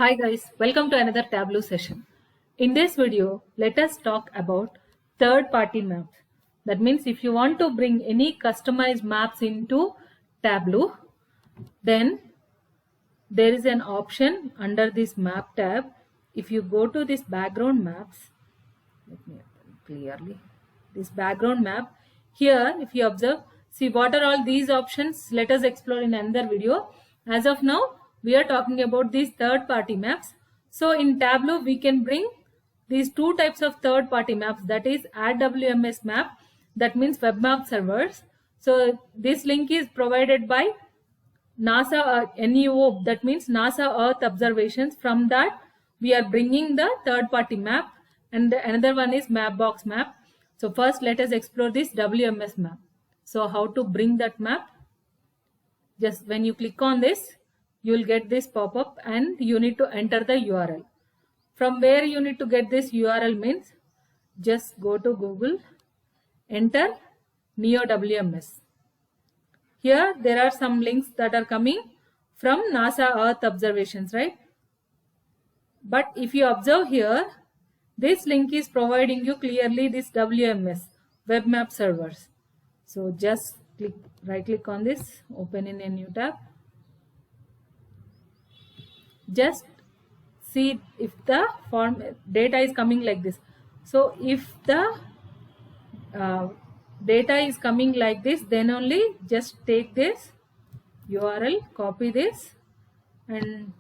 Hi guys, welcome to another Tableau session. In this video, let us talk about third-party maps. That means if you want to bring any customized maps into Tableau, then there is an option under this map tab. If you go to this background maps, let me open clearly. This background map, here if you observe, see what are all these options. Let us explore in another video. As of now, we are talking about these third-party maps. So in Tableau, we can bring these two types of third-party maps, that is add WMS map, that means web map servers. So this link is provided by NASA NEO, that means NASA Earth observations. From that, we are bringing the third-party map, and another one is Mapbox map. So first, let us explore this WMS map. So how to bring that map? Just when you click on this, you will get this pop-up and you need to enter the URL. From where you need to get this URL means, just go to Google, enter Neo WMS. Here there are some links that are coming from NASA Earth observations, right? But if you observe here, this link is providing you clearly this WMS, web map servers. So just right click on this, open in a new tab. Just see if the form data is coming like this. So if the data is coming like this, then only just take this URL, copy this and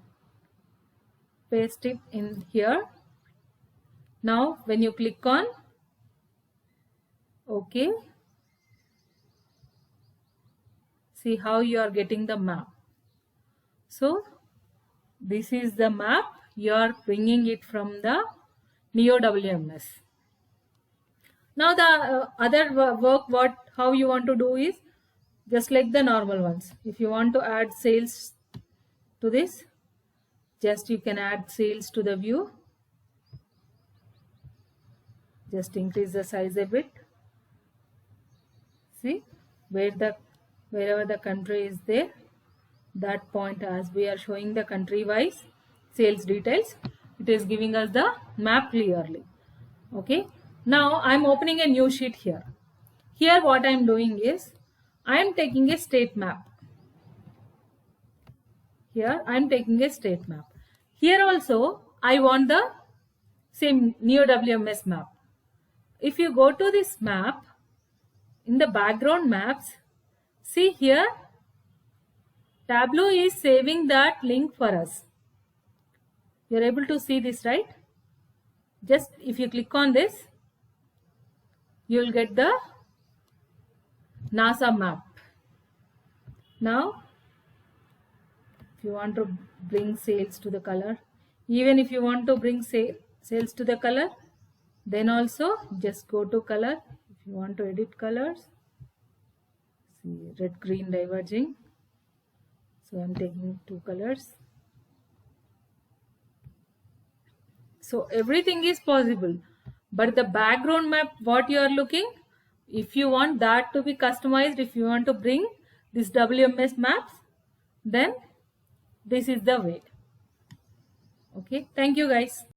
paste it in here. Now when you click on OK, see how you are getting the map. So this is the map, you are bringing it from the Neo WMS. Now the other work, how you want to do is just like the normal ones. If you want to add sales to this, just you can add sales to the view. Just increase the size a bit. See wherever the country is there, that point, as we are showing the country wise sales details, it is giving us the map clearly. Okay, now I am opening a new sheet here. Here what I am doing is I am taking a state map. Here I am taking a state map. Here also I want the same Neo WMS map. If you go to this map, in the background maps, see here Tableau is saving that link for us. You are able to see this, right? Just if you click on this, you will get the NASA map. Now if you want to bring sales to the color, even if you want to bring sales to the color, then also just go to color. If you want to edit colors, see red green diverging. So I am taking two colors. So everything is possible, but the background map, what you are looking, if you want that to be customized, if you want to bring this WMS maps, then this is the way. Okay, thank you guys.